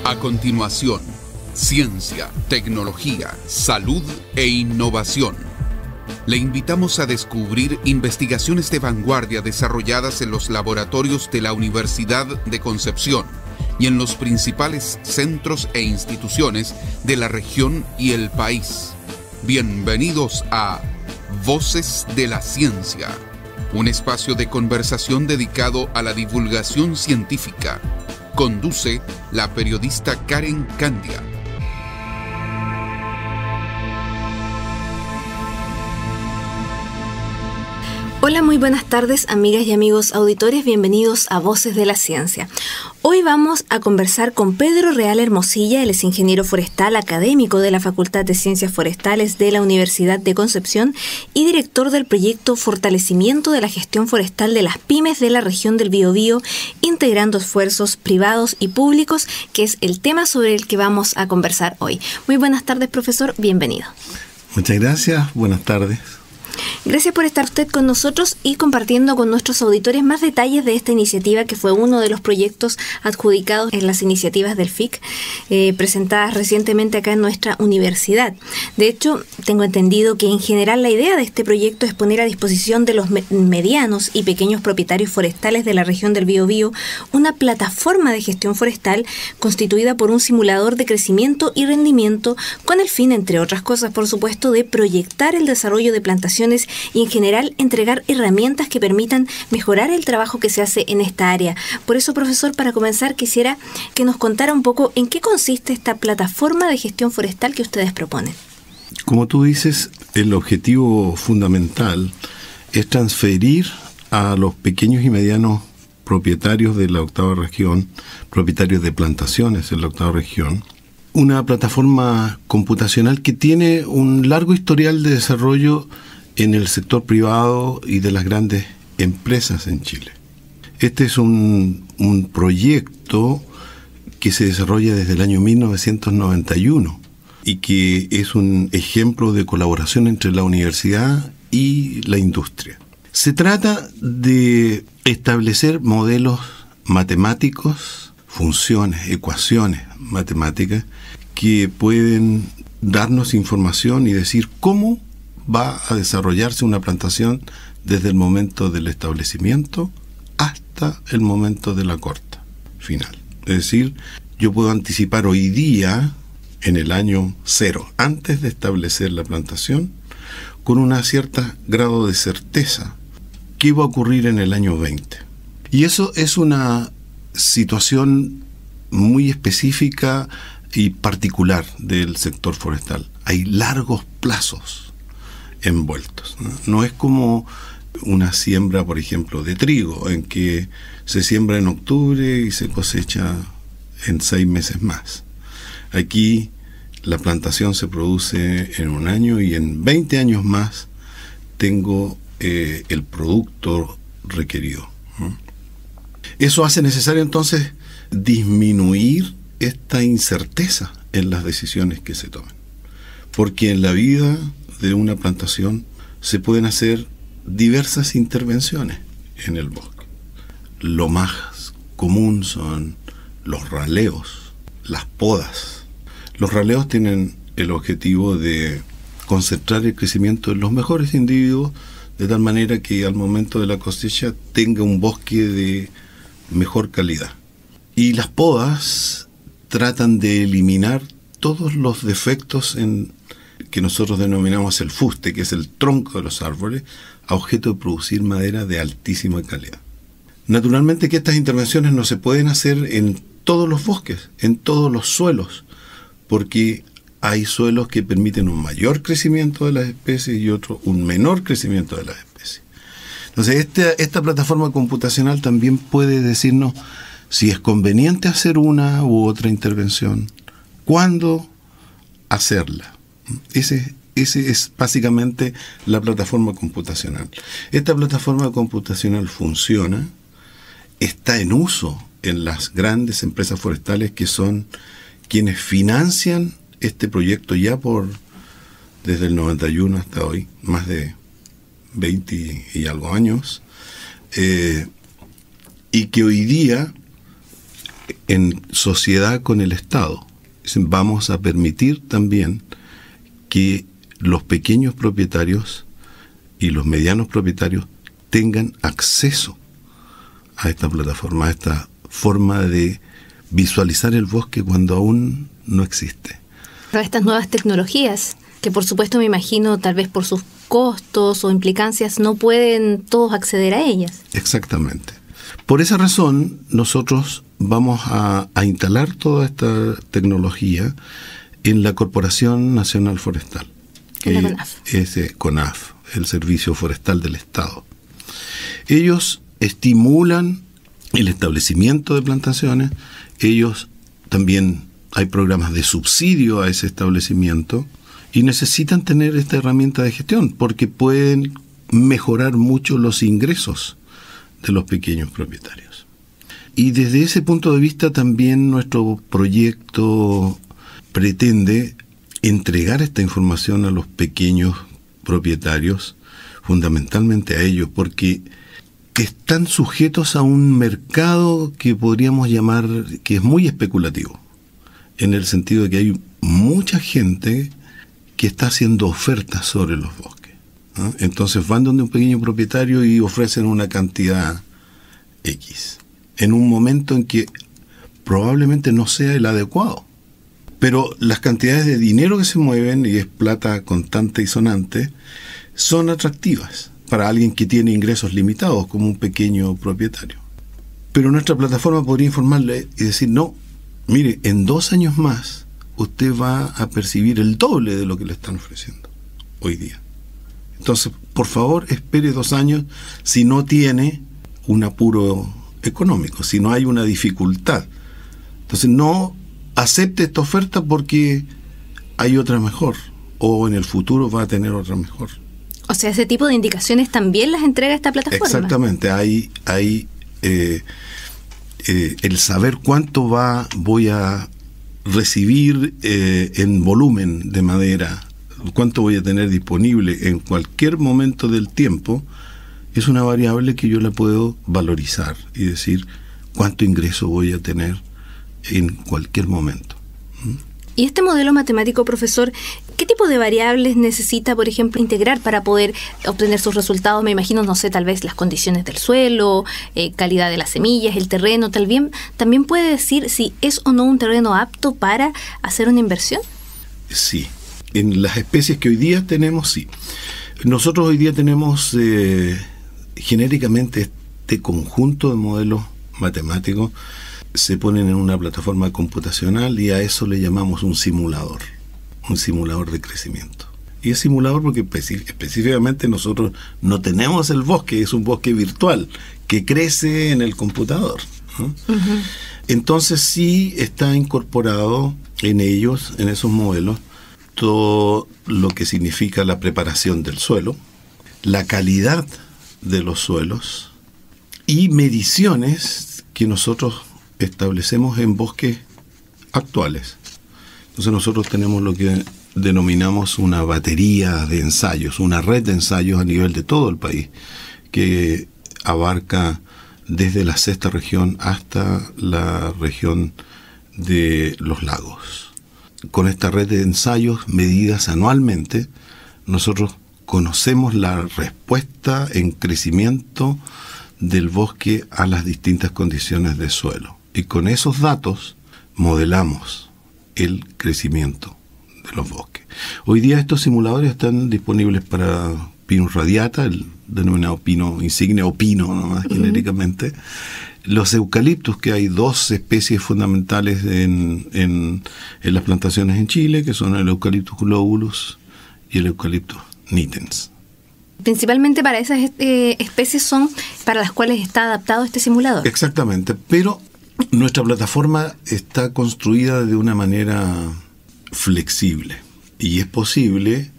A continuación, ciencia, tecnología, salud e innovación. Le invitamos a descubrir investigaciones de vanguardia desarrolladas en los laboratorios de la Universidad de Concepción y en los principales centros e instituciones de la región y el país. Bienvenidos a Voces de la Ciencia, un espacio de conversación dedicado a la divulgación científica. Conduce la periodista Karen Candia. Hola, muy buenas tardes, amigas y amigos auditores, bienvenidos a Voces de la Ciencia. Hoy vamos a conversar con Pedro Real Hermosilla, él es ingeniero forestal académico de la Facultad de Ciencias Forestales de la Universidad de Concepción y director del proyecto Fortalecimiento de la Gestión Forestal de las Pymes de la región del Biobío, integrando esfuerzos privados y públicos, que es el tema sobre el que vamos a conversar hoy. Muy buenas tardes, profesor, bienvenido. Muchas gracias, buenas tardes. Gracias por estar usted con nosotros y compartiendo con nuestros auditores más detalles de esta iniciativa, que fue uno de los proyectos adjudicados en las iniciativas del FIC, presentadas recientemente acá en nuestra universidad. De hecho, tengo entendido que en general la idea de este proyecto es poner a disposición de los medianos y pequeños propietarios forestales de la región del Biobío una plataforma de gestión forestal constituida por un simulador de crecimiento y rendimiento con el fin, entre otras cosas, por supuesto, de proyectar el desarrollo de plantaciones y en general entregar herramientas que permitan mejorar el trabajo que se hace en esta área. Por eso, profesor, para comenzar quisiera que nos contara un poco en qué consiste esta plataforma de gestión forestal que ustedes proponen. Como tú dices, el objetivo fundamental es transferir a los pequeños y medianos propietarios de la octava región, propietarios de plantaciones en la octava región, una plataforma computacional que tiene un largo historial de desarrollo en el sector privado y de las grandes empresas en Chile. Este es un proyecto que se desarrolla desde el año 1991 y que es un ejemplo de colaboración entre la universidad y la industria. Se trata de establecer modelos matemáticos, funciones, ecuaciones matemáticas que pueden darnos información y decir cómo va a desarrollarse una plantación desde el momento del establecimiento hasta el momento de la corta final. Es decir, yo puedo anticipar hoy día, en el año 0, antes de establecer la plantación, con una cierta grado de certeza, qué va a ocurrir en el año 20. Y eso es una situación muy específica y particular del sector forestal. Hay largos plazos envueltos, ¿no? No es como una siembra, por ejemplo, de trigo, en que se siembra en octubre y se cosecha en 6 meses más. Aquí la plantación se produce en un año y en 20 años más tengo el producto requerido, ¿no? Eso hace necesario entonces disminuir esta incerteza en las decisiones que se toman, porque en la vida de una plantación se pueden hacer diversas intervenciones en el bosque. Lo más común son los raleos, las podas. Los raleos tienen el objetivo de concentrar el crecimiento en los mejores individuos de tal manera que al momento de la cosecha tenga un bosque de mejor calidad. Y las podas tratan de eliminar todos los defectos que nosotros denominamos el fuste, que es el tronco de los árboles, a objeto de producir madera de altísima calidad. Naturalmente que estas intervenciones no se pueden hacer en todos los bosques, en todos los suelos, porque hay suelos que permiten un mayor crecimiento de las especies y otros un menor crecimiento de las especies. Entonces, esta plataforma computacional también puede decirnos si es conveniente hacer una u otra intervención, cuándo hacerla. Ese es básicamente la plataforma computacional. Esta plataforma computacional funciona, está en uso en las grandes empresas forestales que son quienes financian este proyecto ya desde el 91 hasta hoy, más de 20 y algo años, y que hoy día en sociedad con el Estado. Vamos a permitir también que los pequeños propietarios y los medianos propietarios tengan acceso a esta plataforma, a esta forma de visualizar el bosque cuando aún no existe. Para estas nuevas tecnologías, que por supuesto me imagino tal vez por sus costos o implicancias no pueden todos acceder a ellas. Exactamente. Por esa razón, nosotros vamos a instalar toda esta tecnología en la Corporación Nacional Forestal, que es CONAF, el Servicio Forestal del Estado. Ellos estimulan el establecimiento de plantaciones, ellos también hay programas de subsidio a ese establecimiento y necesitan tener esta herramienta de gestión porque pueden mejorar mucho los ingresos de los pequeños propietarios. Y desde ese punto de vista también nuestro proyecto pretende entregar esta información a los pequeños propietarios, fundamentalmente a ellos, porque están sujetos a un mercado que podríamos llamar que es muy especulativo, en el sentido de que hay mucha gente que está haciendo ofertas sobre los bosques, ¿no? Entonces van donde un pequeño propietario y ofrecen una cantidad X, en un momento en que probablemente no sea el adecuado. Pero las cantidades de dinero que se mueven, y es plata contante y sonante, son atractivas para alguien que tiene ingresos limitados, como un pequeño propietario. Pero nuestra plataforma podría informarle y decir, no, mire, en 2 años más usted va a percibir el doble de lo que le están ofreciendo hoy día. Entonces, por favor, espere 2 años si no tiene un apuro económico, si no hay una dificultad. Entonces, no acepte esta oferta porque hay otra mejor, o en el futuro va a tener otra mejor. O sea, ese tipo de indicaciones también las entrega esta plataforma. Exactamente, hay el saber cuánto voy a recibir en volumen de madera, cuánto voy a tener disponible en cualquier momento del tiempo, es una variable que yo la puedo valorizar y decir cuánto ingreso voy a tener en cualquier momento. Y este modelo matemático, profesor, ¿qué tipo de variables necesita, por ejemplo, integrar para poder obtener sus resultados? Me imagino, no sé, tal vez las condiciones del suelo, calidad de las semillas, el terreno, también puede decir si es o no un terreno apto para hacer una inversión. Sí, en las especies que hoy día tenemos, sí. Nosotros hoy día tenemos genéricamente este conjunto de modelos matemáticos se ponen en una plataforma computacional y a eso le llamamos un simulador de crecimiento. Y es simulador porque específicamente nosotros no tenemos el bosque, es un bosque virtual que crece en el computador, ¿no? Uh-huh. Entonces sí está incorporado en ellos, en esos modelos, todo lo que significa la preparación del suelo, la calidad de los suelos y mediciones que nosotros establecemos en bosques actuales. Entonces nosotros tenemos lo que denominamos una batería de ensayos, una red de ensayos a nivel de todo el país, que abarca desde la 6ª región hasta la región de los lagos. Con esta red de ensayos medidas anualmente, nosotros conocemos la respuesta en crecimiento del bosque a las distintas condiciones de suelo. Y con esos datos modelamos el crecimiento de los bosques. Hoy día estos simuladores están disponibles para Pinus radiata, el denominado pino insignia o pino nomás genéricamente. Los eucaliptos, que hay 2 especies fundamentales en las plantaciones en Chile, que son el Eucalyptus globulus y el Eucalyptus nitens. Principalmente para esas especies son para las cuales está adaptado este simulador. Exactamente, pero nuestra plataforma está construida de una manera flexible y es posible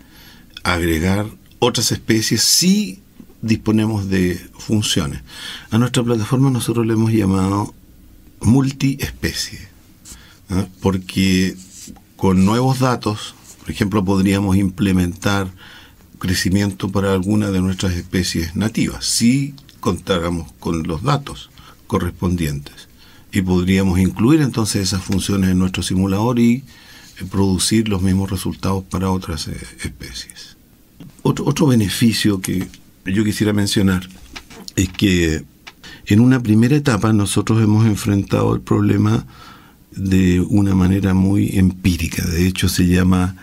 agregar otras especies si disponemos de funciones. A nuestra plataforma nosotros le hemos llamado multiespecie, ¿no? Porque con nuevos datos, por ejemplo, podríamos implementar crecimiento para alguna de nuestras especies nativas, si contáramos con los datos correspondientes. y podríamos incluir entonces esas funciones en nuestro simulador y producir los mismos resultados para otras especies. Otro beneficio que yo quisiera mencionar es que en una primera etapa nosotros hemos enfrentado el problema de una manera muy empírica. De hecho, se llama,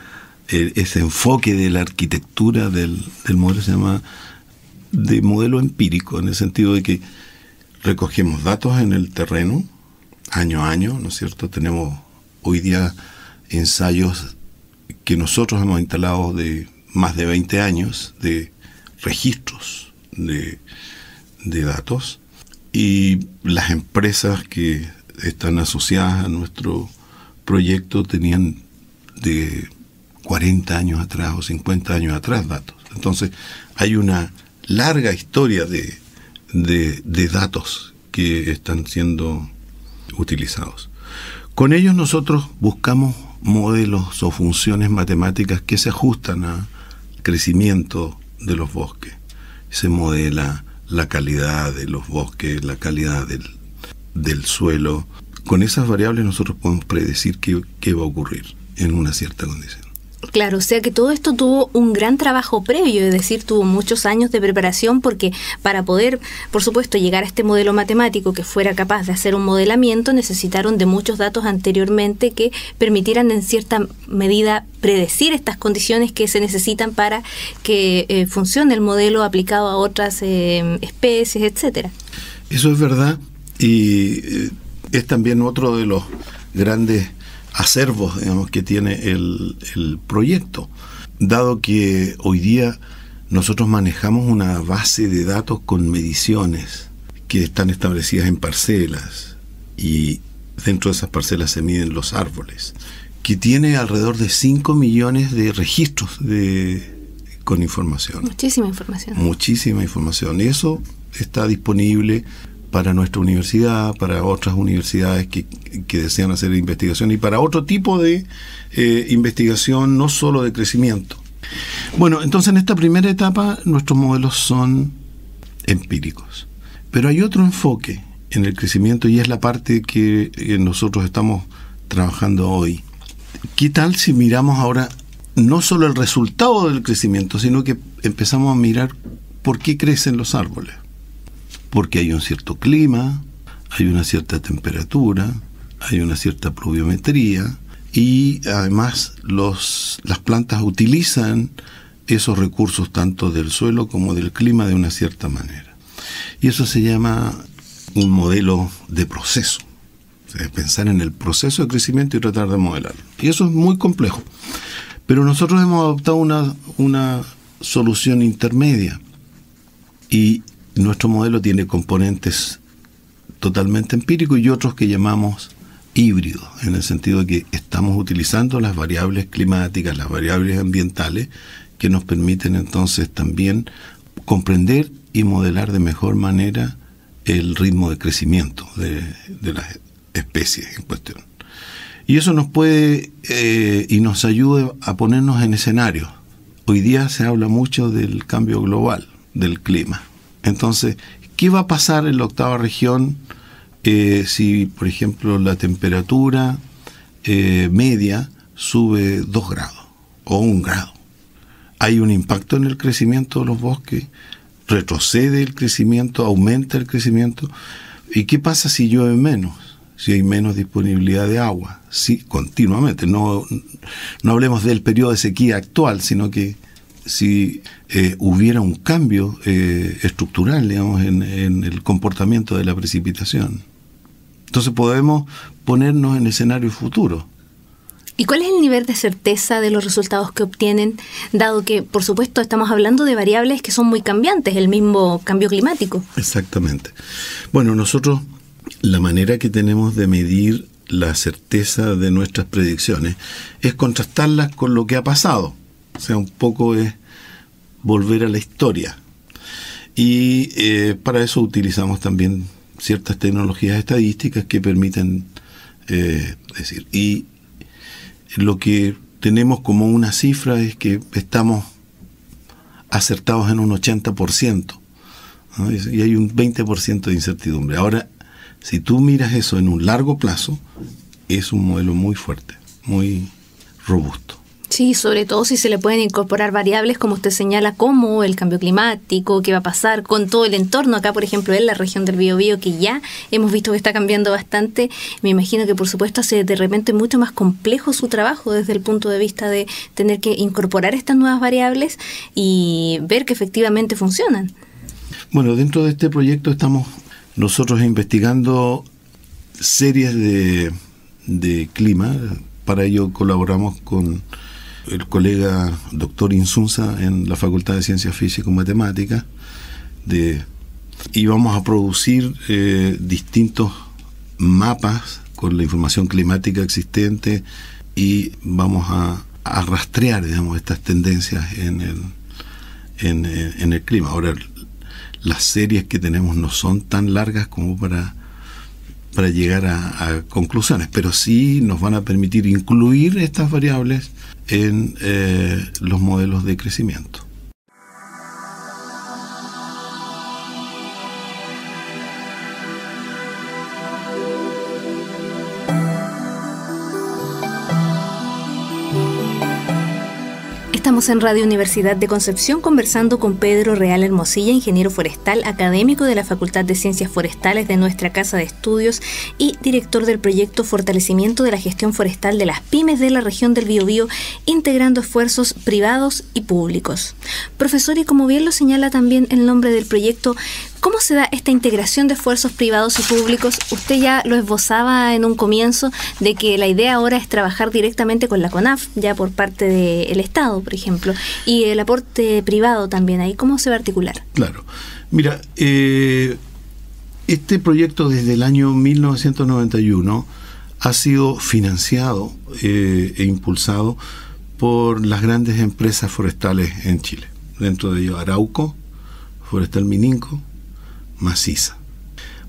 ese enfoque de la arquitectura del modelo se llama de modelo empírico, en el sentido de que recogemos datos en el terreno, año a año, ¿no es cierto? Tenemos hoy día ensayos que nosotros hemos instalado de más de 20 años de registros de datos, y las empresas que están asociadas a nuestro proyecto tenían de 40 años atrás o 50 años atrás datos. Entonces hay una larga historia de datos que están siendo utilizados. Con ellos nosotros buscamos modelos o funciones matemáticas que se ajustan al crecimiento de los bosques. Se modela la calidad de los bosques, la calidad del suelo. Con esas variables nosotros podemos predecir qué va a ocurrir en una cierta condición. Claro, o sea que todo esto tuvo un gran trabajo previo, es decir, tuvo muchos años de preparación, porque para poder, por supuesto, llegar a este modelo matemático que fuera capaz de hacer un modelamiento, necesitaron de muchos datos anteriormente que permitieran en cierta medida predecir estas condiciones que se necesitan para que funcione el modelo aplicado a otras especies, etcétera. Eso es verdad, y es también otro de los grandes acervos, digamos, que tiene el proyecto, dado que hoy día nosotros manejamos una base de datos con mediciones que están establecidas en parcelas, y dentro de esas parcelas se miden los árboles, que tiene alrededor de 5 millones de registros con información. Muchísima información. Muchísima información, y eso está disponible para nuestra universidad, para otras universidades que desean hacer investigación, y para otro tipo de investigación, no solo de crecimiento. Bueno, entonces en esta primera etapa nuestros modelos son empíricos. Pero hay otro enfoque en el crecimiento, y es la parte que nosotros estamos trabajando hoy. ¿Qué tal si miramos ahora no solo el resultado del crecimiento, sino que empezamos a mirar por qué crecen los árboles? Porque hay un cierto clima, hay una cierta temperatura, hay una cierta pluviometría, y además las plantas utilizan esos recursos tanto del suelo como del clima de una cierta manera. Y eso se llama un modelo de proceso. O sea, pensar en el proceso de crecimiento y tratar de modelarlo. Y eso es muy complejo. Pero nosotros hemos adoptado una solución intermedia, y nuestro modelo tiene componentes totalmente empíricos y otros que llamamos híbridos, en el sentido de que estamos utilizando las variables climáticas, las variables ambientales, que nos permiten entonces también comprender y modelar de mejor manera el ritmo de crecimiento de las especies en cuestión. Y eso nos puede y nos ayuda a ponernos en escenarios. Hoy día se habla mucho del cambio global, del clima. Entonces, ¿qué va a pasar en la octava región si, por ejemplo, la temperatura media sube 2 grados o 1 grado? ¿Hay un impacto en el crecimiento de los bosques? ¿Retrocede el crecimiento? ¿Aumenta el crecimiento? ¿Y qué pasa si llueve menos? Si hay menos disponibilidad de agua. Sí, continuamente. No hablemos del periodo de sequía actual, sino que si hubiera un cambio estructural, digamos, en el comportamiento de la precipitación. Entonces podemos ponernos en escenarios futuros. ¿Y cuál es el nivel de certeza de los resultados que obtienen, dado que, por supuesto, estamos hablando de variables que son muy cambiantes, el mismo cambio climático? Exactamente. Bueno, nosotros, la manera que tenemos de medir la certeza de nuestras predicciones es contrastarlas con lo que ha pasado. O sea, un poco es volver a la historia. Y para eso utilizamos también ciertas tecnologías estadísticas que permiten decir. Y lo que tenemos como una cifra es que estamos acertados en un 80%, ¿no? Y hay un 20% de incertidumbre. Ahora, Si tú miras eso en un largo plazo, es un modelo muy fuerte, muy robusto. Sí, sobre todo si se le pueden incorporar variables, como usted señala, como el cambio climático, qué va a pasar con todo el entorno. Acá, por ejemplo, en la región del Biobío, que ya hemos visto que está cambiando bastante, me imagino que por supuesto hace de repente mucho más complejo su trabajo desde el punto de vista de tener que incorporar estas nuevas variables y ver que efectivamente funcionan. Bueno, dentro de este proyecto estamos nosotros investigando series de clima. Para ello colaboramos con el colega doctor Insunza en la Facultad de Ciencias Físico-Matemáticas, y vamos a producir distintos mapas con la información climática existente y vamos a rastrear, digamos, estas tendencias en el clima. Ahora, las series que tenemos no son tan largas como para llegar a conclusiones, pero sí nos van a permitir incluir estas variables en los modelos de crecimiento. Estamos en Radio Universidad de Concepción conversando con Pedro Real Hermosilla, ingeniero forestal, académico de la Facultad de Ciencias Forestales de nuestra Casa de Estudios y director del proyecto Fortalecimiento de la Gestión Forestal de las Pymes de la región del Biobío, integrando esfuerzos privados y públicos. Profesor, y como bien lo señala también el nombre del proyecto, ¿cómo se da esta integración de esfuerzos privados y públicos? Usted ya lo esbozaba en un comienzo de que la idea ahora es trabajar directamente con la CONAF, ya por parte del Estado, por ejemplo, y el aporte privado también ahí. ¿Cómo se va a articular? Claro. Mira, este proyecto desde el año 1991 ha sido financiado e impulsado por las grandes empresas forestales en Chile. Dentro de ellos Arauco, Forestal Mininco, Macisa.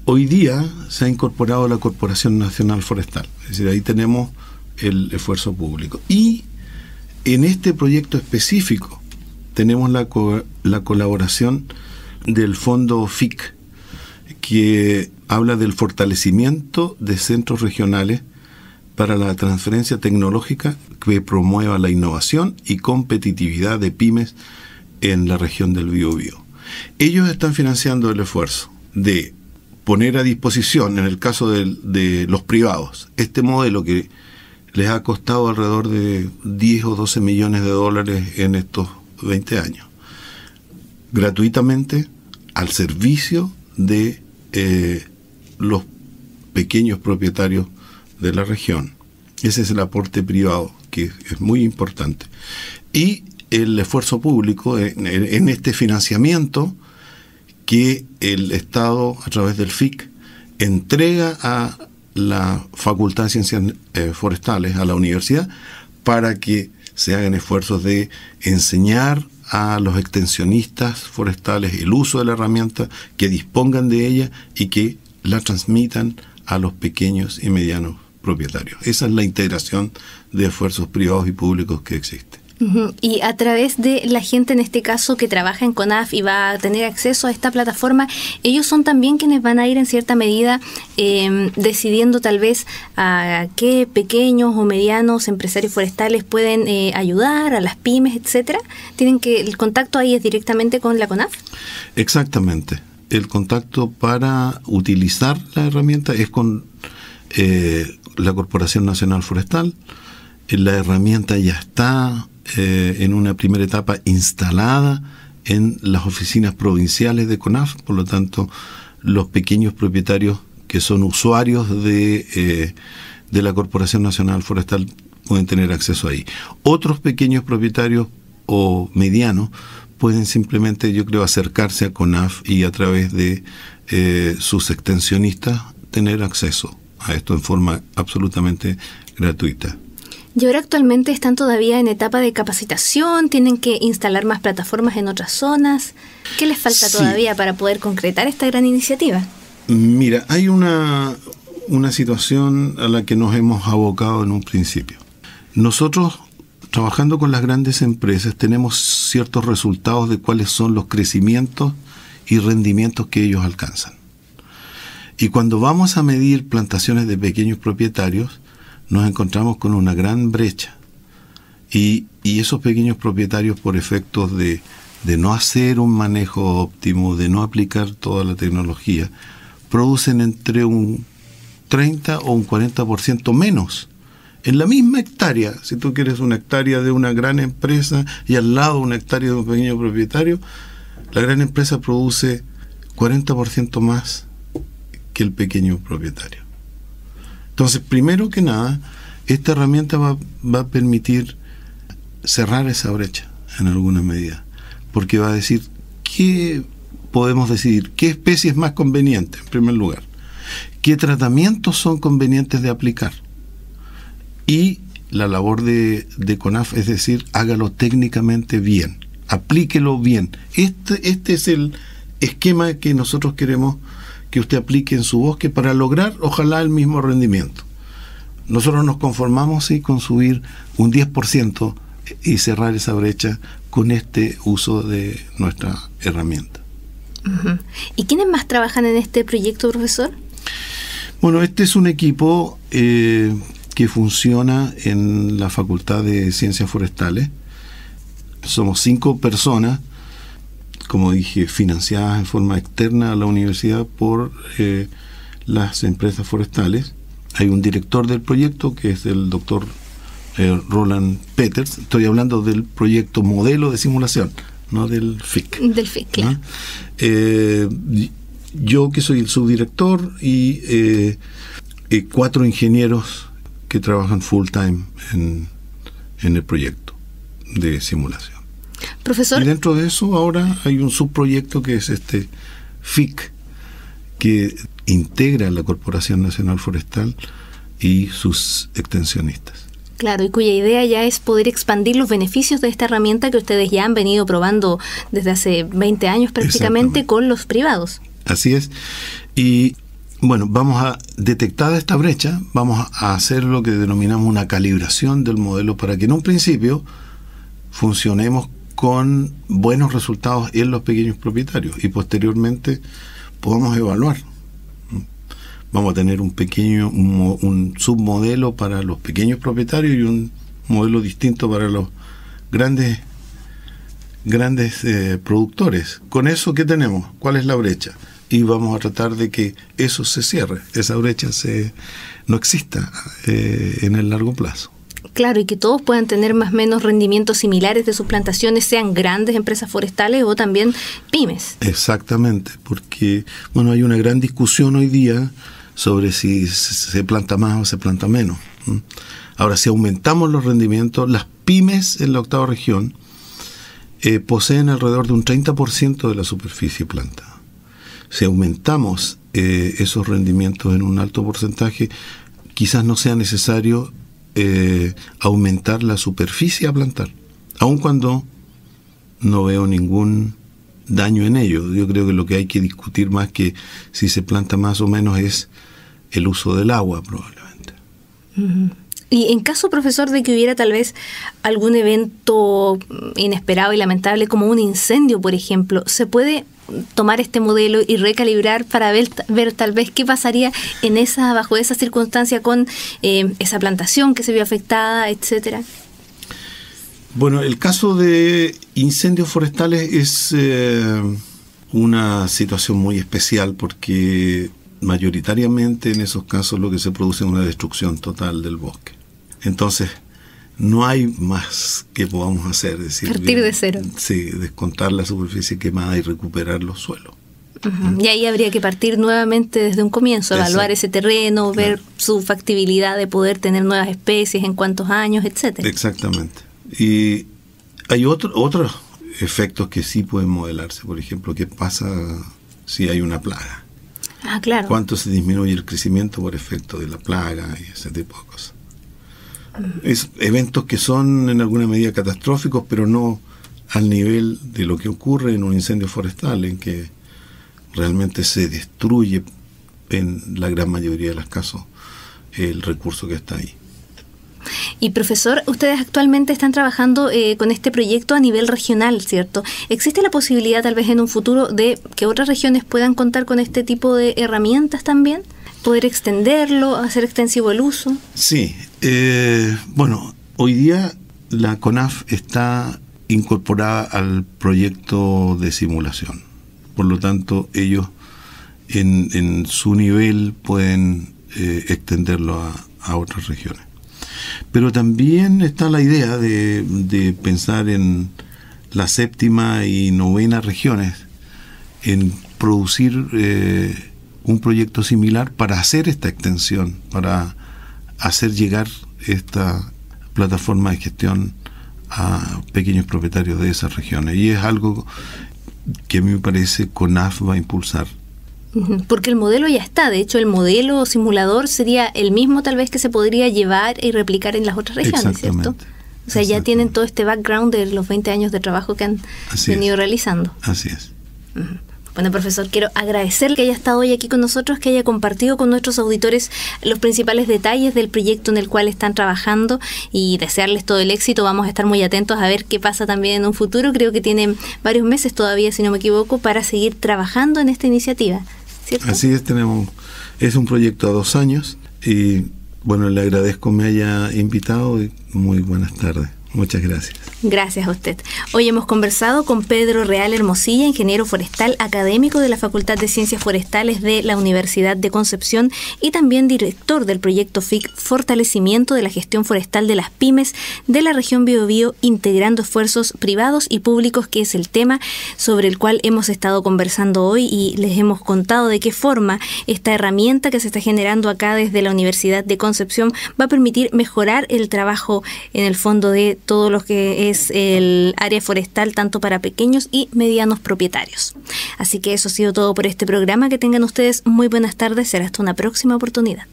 Hoy día se ha incorporado la Corporación Nacional Forestal, es decir, ahí tenemos el esfuerzo público. Y en este proyecto específico tenemos la colaboración del Fondo FIC, que habla del fortalecimiento de centros regionales para la transferencia tecnológica que promueva la innovación y competitividad de pymes en la región del Biobío. Ellos están financiando el esfuerzo de poner a disposición, en el caso de los privados, este modelo que les ha costado alrededor de 10 o 12 millones de dólares en estos 20 años, gratuitamente al servicio de los pequeños propietarios de la región. Ese es el aporte privado, que es muy importante. Y el esfuerzo público en este financiamiento que el Estado, a través del FIC, entrega a la Facultad de Ciencias Forestales, a la universidad, para que se hagan esfuerzos de enseñar a los extensionistas forestales el uso de la herramienta, que dispongan de ella y que la transmitan a los pequeños y medianos propietarios. Esa es la integración de esfuerzos privados y públicos que existe. Y a través de la gente, en este caso, que trabaja en CONAF y va a tener acceso a esta plataforma, ellos son también quienes van a ir en cierta medida decidiendo tal vez a qué pequeños o medianos empresarios forestales pueden ayudar, a las pymes, etcétera. ¿Tienen que el contacto ahí es directamente con la CONAF? Exactamente. El contacto para utilizar la herramienta es con la Corporación Nacional Forestal. La herramienta ya está en una primera etapa instalada en las oficinas provinciales de CONAF, por lo tanto los pequeños propietarios que son usuarios de la Corporación Nacional Forestal pueden tener acceso ahí. Otros pequeños propietarios o medianos pueden simplemente, yo creo, acercarse a CONAF y a través de sus extensionistas tener acceso a esto en forma absolutamente gratuita. ¿Y ahora actualmente están todavía en etapa de capacitación? ¿Tienen que instalar más plataformas en otras zonas? ¿Qué les falta todavía para poder concretar esta gran iniciativa? Mira, hay una situación a la que nos hemos abocado en un principio. Nosotros, trabajando con las grandes empresas, tenemos ciertos resultados de cuáles son los crecimientos y rendimientos que ellos alcanzan. Y cuando vamos a medir plantaciones de pequeños propietarios, nos encontramos con una gran brecha. Y esos pequeños propietarios, por efectos de no hacer un manejo óptimo, de no aplicar toda la tecnología, producen entre un 30 o un 40% menos. En la misma hectárea, si tú quieres una hectárea de una gran empresa y al lado una hectárea de un pequeño propietario, la gran empresa produce 40% más que el pequeño propietario. Entonces, primero que nada, esta herramienta va a permitir cerrar esa brecha en alguna medida, porque va a decir qué podemos decidir, qué especie es más conveniente, en primer lugar, qué tratamientos son convenientes de aplicar. Y la labor de CONAF es decir, hágalo técnicamente bien, aplíquelo bien. Este es el esquema que nosotros queremos que usted aplique en su bosque para lograr, ojalá, el mismo rendimiento. Nosotros nos conformamos con subir un 10% y cerrar esa brecha con este uso de nuestra herramienta. Uh-huh. ¿Y quiénes más trabajan en este proyecto, profesor? Bueno, este es un equipo que funciona en la Facultad de Ciencias Forestales. Somos 5 personas, como dije, financiadas en forma externa a la universidad por las empresas forestales. Hay un director del proyecto que es el doctor Roland Peters. Estoy hablando del proyecto modelo de simulación, no del FIC. Del FIC, claro. Yo que soy el subdirector y 4 ingenieros que trabajan full time en el proyecto de simulación. Profesor. Y dentro de eso ahora hay un subproyecto que es este FIC, que integra la Corporación Nacional Forestal y sus extensionistas. Claro, y cuya idea ya es poder expandir los beneficios de esta herramienta que ustedes ya han venido probando desde hace 20 años prácticamente con los privados. Así es. Y bueno, vamos a detectar esta brecha, vamos a hacer lo que denominamos una calibración del modelo para que en un principio funcionemos con buenos resultados en los pequeños propietarios y posteriormente podamos evaluar. Vamos a tener un submodelo para los pequeños propietarios y un modelo distinto para los grandes productores. Con eso, ¿qué tenemos? ¿Cuál es la brecha? Y vamos a tratar de que eso se cierre, esa brecha no exista en el largo plazo. Claro, y que todos puedan tener más o menos rendimientos similares de sus plantaciones, sean grandes empresas forestales o también pymes. Exactamente, porque bueno, hay una gran discusión hoy día sobre si se planta más o se planta menos. Ahora, si aumentamos los rendimientos, las pymes en la 8ª región poseen alrededor de un 30% de la superficie plantada. Si aumentamos esos rendimientos en un alto porcentaje, quizás no sea necesario aumentar la superficie a plantar, aun cuando no veo ningún daño en ello. Yo creo que lo que hay que discutir más que si se planta más o menos es el uso del agua, probablemente. Uh-huh. Y en caso, profesor, de que hubiera tal vez algún evento inesperado y lamentable como un incendio, por ejemplo, ¿se puede tomar este modelo y recalibrar para ver tal vez qué pasaría bajo esa circunstancia con esa plantación que se vio afectada, etcétera? Bueno, el caso de incendios forestales es una situación muy especial porque mayoritariamente en esos casos lo que se produce es una destrucción total del bosque. Entonces, no hay más que podamos hacer. Decir, partir de cero. Sí, descontar la superficie quemada y recuperar los suelos. Uh-huh. Y ahí habría que partir nuevamente desde un comienzo, evaluar ese terreno, ver su factibilidad de poder tener nuevas especies, en cuántos años, etcétera. Exactamente. Y hay otros efectos que sí pueden modelarse. Por ejemplo, ¿qué pasa si hay una plaga? Ah, claro. ¿Cuánto se disminuye el crecimiento por efecto de la plaga y ese tipo de cosas? Es eventos que son en alguna medida catastróficos, pero no al nivel de lo que ocurre en un incendio forestal, en que realmente se destruye en la gran mayoría de los casos el recurso que está ahí. Y profesor, ustedes actualmente están trabajando con este proyecto a nivel regional, ¿cierto? ¿Existe la posibilidad tal vez en un futuro de que otras regiones puedan contar con este tipo de herramientas también? ¿Poder extenderlo, hacer extensivo el uso? Sí, bueno, hoy día la CONAF está incorporada al proyecto de simulación. Por lo tanto, ellos en su nivel pueden extenderlo a otras regiones. Pero también está la idea de pensar en la 7ª y 9ª regiones, en producir un proyecto similar para hacer esta extensión, para hacer llegar esta plataforma de gestión a pequeños propietarios de esas regiones. Y es algo que a mí me parece CONAF va a impulsar. Porque el modelo ya está. De hecho, el modelo simulador sería el mismo tal vez que se podría llevar y replicar en las otras regiones, ¿cierto? O sea, ya tienen todo este background de los 20 años de trabajo que han venido realizando. Así es. Bueno, profesor, quiero agradecer que haya estado hoy aquí con nosotros, que haya compartido con nuestros auditores los principales detalles del proyecto en el cual están trabajando y desearles todo el éxito. Vamos a estar muy atentos a ver qué pasa también en un futuro. Creo que tienen varios meses todavía, si no me equivoco, para seguir trabajando en esta iniciativa, ¿cierto? Así es, es un proyecto a 2 años y bueno, le agradezco me haya invitado y muy buenas tardes. Muchas gracias. Gracias a usted. Hoy hemos conversado con Pedro Real Hermosilla, ingeniero forestal académico de la Facultad de Ciencias Forestales de la Universidad de Concepción y también director del proyecto FIC Fortalecimiento de la Gestión Forestal de las Pymes de la región Biobío, integrando esfuerzos privados y públicos, que es el tema sobre el cual hemos estado conversando hoy, y les hemos contado de qué forma esta herramienta que se está generando acá desde la Universidad de Concepción va a permitir mejorar el trabajo en el fondo de todo lo que es el área forestal, tanto para pequeños y medianos propietarios. Así que eso ha sido todo por este programa. Que tengan ustedes muy buenas tardes. Será hasta una próxima oportunidad.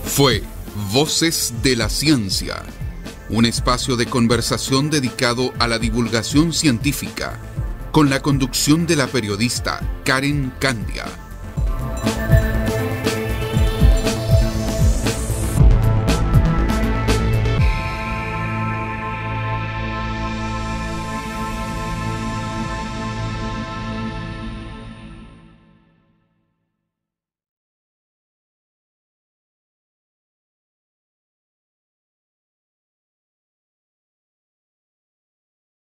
Fue Voces de la Ciencia, un espacio de conversación dedicado a la divulgación científica, con la conducción de la periodista Karen Candia.